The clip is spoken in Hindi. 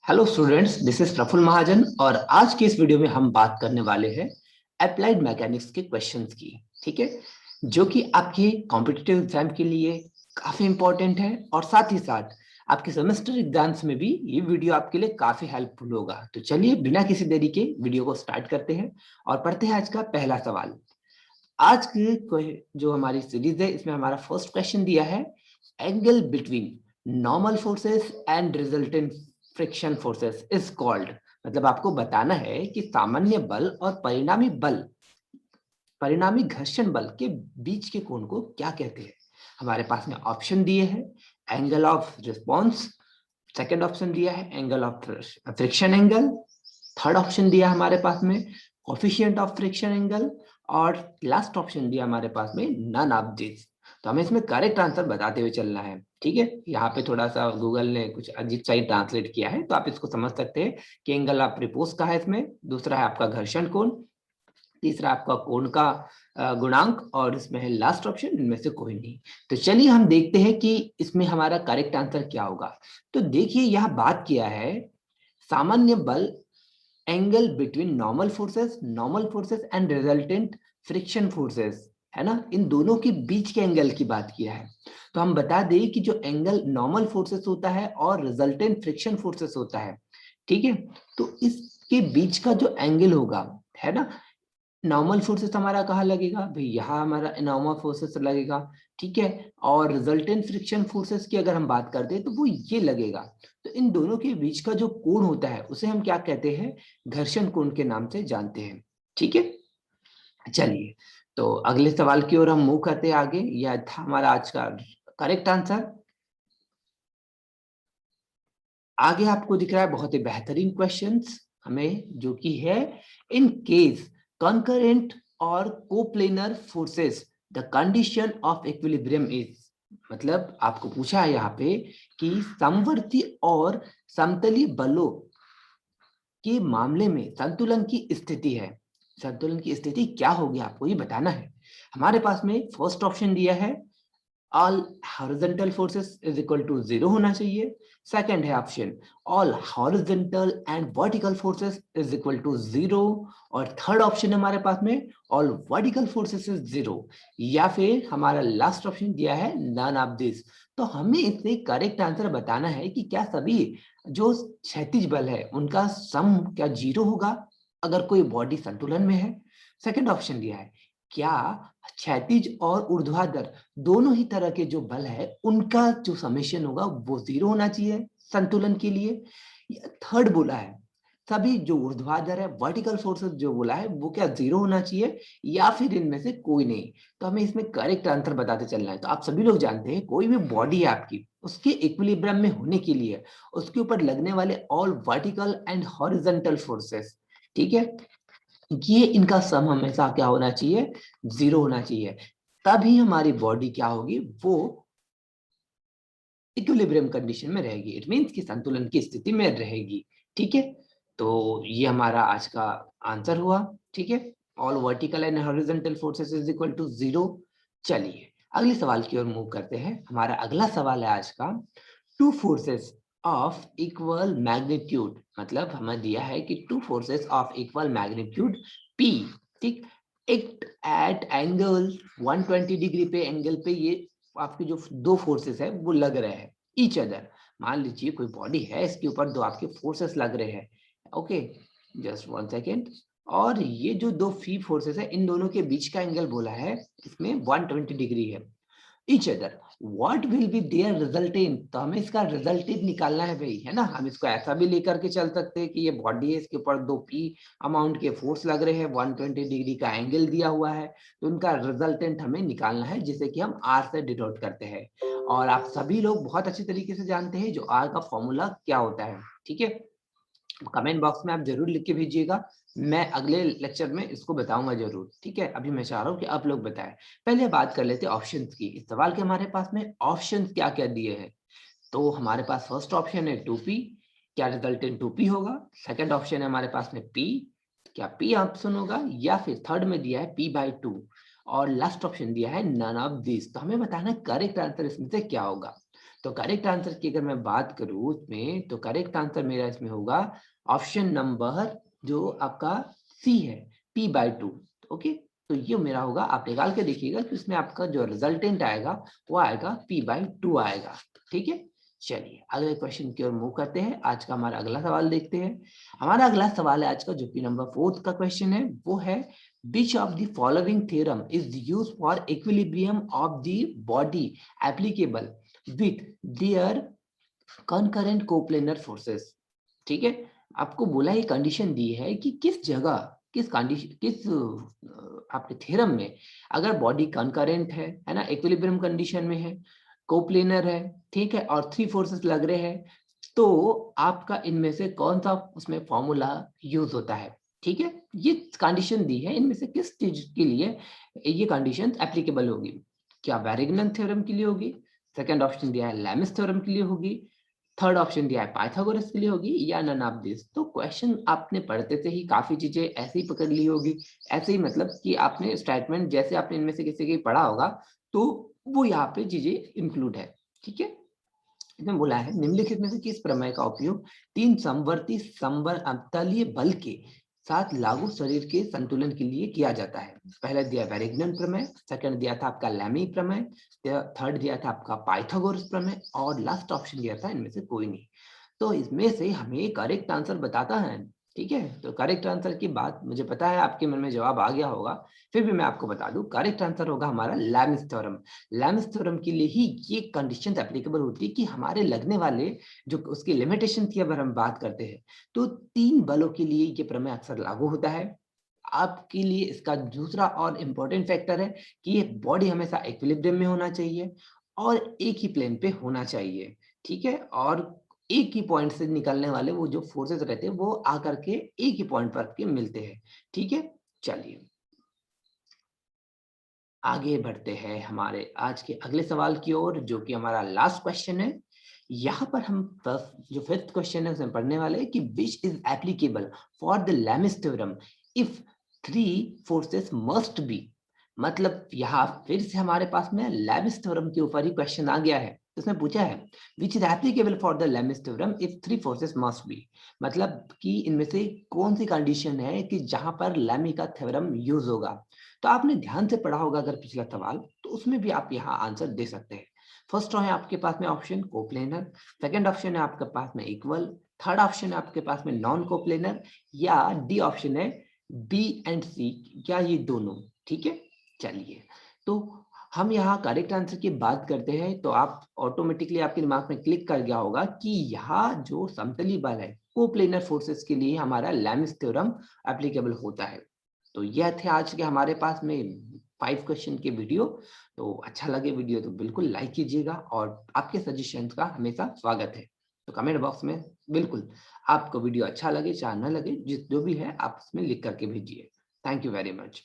Hello students, this is Prafull Mahajan और आज के इस वीडियो में हम बात करने वाले हैं अप्लाइड मैकेनिक्स के क्वेश्चंस की। ठीक है, जो कि आपके कॉम्पिटिटिव एग्जाम के लिए काफी इंपॉर्टेंट है और साथ ही साथ आपके सेमेस्टर एग्जाम्स में भी ये वीडियो आपके लिए काफी हेल्पफुल होगा। तो चलिए बिना किसी देरी के वीडियो को स्टार्ट करते हैं और पढ़ते हैं आज का पहला सवाल। आज की जो हमारी सीरीज है इसमें हमारा फर्स्ट क्वेश्चन दिया है, angle between normal forces and resultant friction forces is called. मतलब आपको बताना है कि सामान्य बल और परिणामी घर्षण बल के बीच के कोण को क्या कहते हैं। हमारे पास में ऑप्शन दिए हैं, angle of response, second option दिया है angle of friction angle, third option दिया हमारे पास में कोफिशिएंट ऑफ फ्रिक्शन एंगल और लास्ट ऑप्शन दिया हमारे पास में नन ऑफ दिस। तो हमें इसमें करेक्ट आंसर बताते हुए चलना है। ठीक है, यहाँ पे थोड़ा सा गूगल ने कुछ अजीब सा ही ट्रांसलेट किया है, तो आप इसको समझ सकते हैं कि एंगल ऑफ रिपोज का है इसमें, दूसरा है आपका घर्षण कोण, तीसरा आपका कोण का गुणांक और इसमें है लास्ट ऑप्शन इनमें से कोई नहीं। तो चलिए हम देखते हैं कि इसमें हमारा करेक्ट आंसर क्या होगा। तो देखिए यहाँ बात किया है सामान्य बल, angle between normal forces and resultant friction forces, है ना, इन दोनों के बीच के एंगल की बात किया है। तो हम बता दें कि जो एंगल नॉर्मल फोर्सेस होता है और रिजल्टेंट फ्रिक्शन फोर्सेस होता है, ठीक है, तो इसके बीच का जो एंगल होगा, है ना, नॉर्मल फोर्सेस हमारा कहाँ लगेगा भाई, यहाँ हमारा नॉर्मल फोर्सेस लगेगा। ठीक है, और रिजल्टेंट फ्रिक्शन फोर्सेस की अगर हम बात करते हैं तो वो ये लगेगा। तो इन दोनों के बीच का जो कोण होता है उसे हम क्या कहते हैं, घर्षण कोण के नाम से जानते हैं। ठीक है, चलिए तो अगले सवाल की ओर हम मूव करते हैं आगे। यह था हमारा आज का करेक्ट आंसर। आगे आपको दिख रहा है बहुत ही बेहतरीन क्वेश्चंस हमें, जो कि है इन केस concurrent और coplanar forces the condition of equilibrium is. मतलब आपको पूछा है यहाँ पे कि समवर्ती और समतलीय बलों के मामले में संतुलन की स्थिति है। संतुलन की स्थिति क्या होगी आपको ये बताना है। हमारे पास में फर्स्ट ऑप्शन दिया है all horizontal forces is equal to 0 होना चाहिए। सेकंड है option all horizontal and vertical forces is equal to 0। और थर्ड ऑप्शन हमारे पास में ऑल वर्टिकल फोर्सेस इज 0। या फिर हमारा लास्ट ऑप्शन दिया है नन ऑफ दिस। तो हमें इससे करेक्ट आंसर बताना है कि क्या सभी जो क्षैतिज बल है उनका सम क्या 0 होगा अगर कोई बॉडी संतुलन में है। सेकंड ऑप्शन दिया है क्या क्षैतिज और ऊर्ध्वाधर दोनों ही तरह के जो बल है उनका जो समेशन होगा वो 0 होना चाहिए संतुलन के लिए। थर्ड बोला है सभी जो ऊर्ध्वाधर है वर्टिकल फोर्सेस जो बोला है वो क्या 0 होना चाहिए, या फिर इनमें से कोई नहीं। तो हमें इसमें करेक्ट आंसर बताते चलना है। तो आप सभी लोग जानते हैं कोई भी बॉडी है आपकी, उसके इक्विलिब्रियम में होने के लिए उसके ऊपर लगने वाले all vertical and horizontal forces, ठीक है, ये इनका सम हमेशा क्या होना चाहिए, 0 होना चाहिए। तभी हमारी बॉडी क्या होगी, वो इक्विलिब्रियम कंडीशन में रहेगी, इट मींस कि संतुलन की स्थिति में रहेगी। ठीक है, तो ये हमारा आज का आंसर हुआ। ठीक है, all vertical and horizontal forces is equal to 0। चलिए अगले सवाल की ओर मूव करते हैं। हमारा अगला सवाल है आज का, two forces of equal magnitude, मतलब हमें दिया है कि two forces of equal magnitude P, ठीक, एक एट एंगल 120 डिग्री पे एंगल पे ये आपके जो दो फोर्सेस है वो लग रहे हैं ईच अदर। मान लीजिए कोई बॉडी है, इसके ऊपर दो आपके फोर्सेस लग रहे हैं। Okay, just one second. और ये जो दो फी फोर्सेस है इन दोनों के बीच का एंगल बोला है इसमें 120 डिग्री है each other, what will be their resultant। तो हमें इसका रिजल्टेंट निकालना है भाई, है ना। हम इसको ऐसा भी लेकर के चल सकते हैं कि ये बॉडी है, इसके ऊपर दो पी अमाउंट के फोर्स लग रहे हैं, 120 डिग्री का एंगल दिया हुआ है, तो उनका रिजल्टेंट हमें निकालना है जिसे कि हम आर से डिनोट करते हैं। और आप सभी लोग बहुत अच्छी तरीके से जानते हैं जो आर का फॉर्मूला क्या होता है। ठीक है, कमेंट बॉक्स में आप जरूर लिख के भेजिएगा, मैं अगले लेक्चर में इसको बताऊंगा जरूर। ठीक है, अभी मैं चाह रहा हूँ कि आप लोग बताएं। पहले बात कर लेते हैं ऑप्शंस की। इस सवाल के हमारे पास में ऑप्शंस क्या क्या दिए हैं। तो हमारे पास फर्स्ट ऑप्शन है 2p, क्या रिजल्टेंट 2p होगा। सेकंड ऑप्शन है हमारे पास में p, क्या p ऑप्शन होगा, या फिर थर्ड में दिया है p/2, और लास्ट ऑप्शन दिया है नन ऑफ दिस। तो हमें बताना है करेक्ट आंसर इसमें से क्या होगा। तो तो करेक्ट आंसर की अगर मैं बात करूं उसमें, तो करेक्ट आंसर मेरा इसमें होगा ऑप्शन नंबर जो आपका सी है, p/2। ओके, तो ये मेरा होगा। आप निकाल के देखिएगा कि उसमें आपका जो रिजल्टेंट आएगा वो आएगा p/2 आएगा। ठीक है, चलिए अगले क्वेश्चन की ओर मूव करते हैं। आज का हमारा अगला सवाल देखते हैं। हमारा अगला सवाल है आज का, जो कि नंबर 4 का क्वेश्चन है, वो है which of the following theorem is used for equilibrium of the body applicable with their concurrent coplanar forces। ठीक है, आपको बोला ये कंडीशन दी है कि किस जगह, किस कंडीशन, किस आपके थ्योरम में अगर बॉडी कंकरेंट है ना, इक्विलिब्रियम कंडीशन में है, कोप्लेनर है, ठीक है, और 3 फोर्सेस लग रहे हैं, तो आपका इनमें से कौन सा उसमें फॉर्मूला यूज होता है। ठीक है, ये कंडीशन दी है, इनमें से किस चीज के लिए ये कंडीशन एप्लीकेबल होगी। क्या वेरिग्नन थ्योरम के लिए होगी, सेकंड ऑप्शन दिया है लैमिस थ्योरम के लिए होगी, थर्ड ऑप्शन दिया है पाइथागोरस के लिए होगी, या नन ऑफ दिस। तो क्वेश्चन आपने पढ़ते से ही काफी चीजें ऐसे ही पकड़ ली होगी, ऐसे ही मतलब कि आपने स्टेटमेंट जैसे आपने इनमें से किसी की पढ़ा होगा, तो वो यहाँ पे चीजें इंक्लूड है। ठीक है, इसमें बोला है निम्नलिखित में से किस प्रमेय का उपयोग 3 समवर्ती समतलीय बल के साथ लागू शरीर के संतुलन के लिए किया जाता है। पहला दिया वेरिग्नन प्रमेय, सेकंड दिया था आपका लैमी प्रमेय, थर्ड दिया था आपका पाइथागोरस प्रमेय, और लास्ट ऑप्शन दिया था इनमें से कोई नहीं। तो इसमें से हमें करेक्ट आंसर बताता है। ठीक है, तो करेक्ट आंसर की बात मुझे पता है आपके मन में जवाब आ गया होगा, फिर भी मैं आपको बता दूं करेक्ट आंसर होगा हमारा लैमिस थ्योरम। लैमिस थ्योरम के लिए ही ये कंडीशन एप्लीकेबल होती है कि हमारे लगने वाले जो उसकी लिमिटेशन की अगर हम बात करते हैं, तो 3 बलों के लिए ये प्रमेय अक्सर लागू होता है। आपके लिए इसका दूसरा और इम्पोर्टेंट फैक्टर है कि ये बॉडी हमेशा इक्विलिब्रियम में होना चाहिए और एक ही प्लेन पे होना चाहिए। ठीक है, और एक ही पॉइंट से निकलने वाले वो जो फोर्सेस रहते हैं वो आकर के एक ही पॉइंट पर के मिलते हैं। ठीक है, चलिए आगे बढ़ते हैं हमारे आज के अगले सवाल की ओर, जो कि हमारा लास्ट क्वेश्चन है। यहाँ पर हम जो फिफ्थ क्वेश्चन है उसमें पढ़ने वाले हैं कि which is applicable for the Lami's theorem if 3 forces must be. मतलब यहाँ फिर से हमारे पास में लैमिस थ्योरम के ऊपर ही क्वेश्चन आ गया है। इसमें पूछा है which is applicable for the Lami's theorem if 3 forces must be. मतलब कि इनमें से कौन सी कंडीशन है कि जहां पर लैमी का थ्योरम यूज होगा। तो आपने ध्यान से पढ़ा होगा अगर पिछला सवाल, तो उसमें भी आप यहाँ आंसर दे सकते हैं। फर्स्ट है आपके पास में ऑप्शन कोप्लेनर, सेकंड ऑप्शन है आपके पास में इक्वल, थर्ड ऑप्शन है आपके पास में नॉन कोप्लेनर, या डी ऑप्शन है बी एंड सी, क्या ये दोनों। ठीक है, चलिए तो हम यहाँ करेक्ट आंसर की बात करते हैं, तो आप ऑटोमेटिकली आपके दिमाग में क्लिक कर गया होगा कि यहाँ जो समतली बल है कोप्लेनर फोर्सेस के लिए हमारा लैमिस थ्योरम एप्लीकेबल होता है। तो यह थे आज के हमारे पास में 5 क्वेश्चन के वीडियो। तो अच्छा लगे वीडियो तो बिल्कुल लाइक कीजिएगा, और आपके सजेशंस का हमेशा स्वागत है। तो कमेंट बॉक्स में बिल्कुल आपको वीडियो अच्छा लगे चाहे ना लगे, जो भी है आप उसमें लिख करके भेजिए। Thank you very much.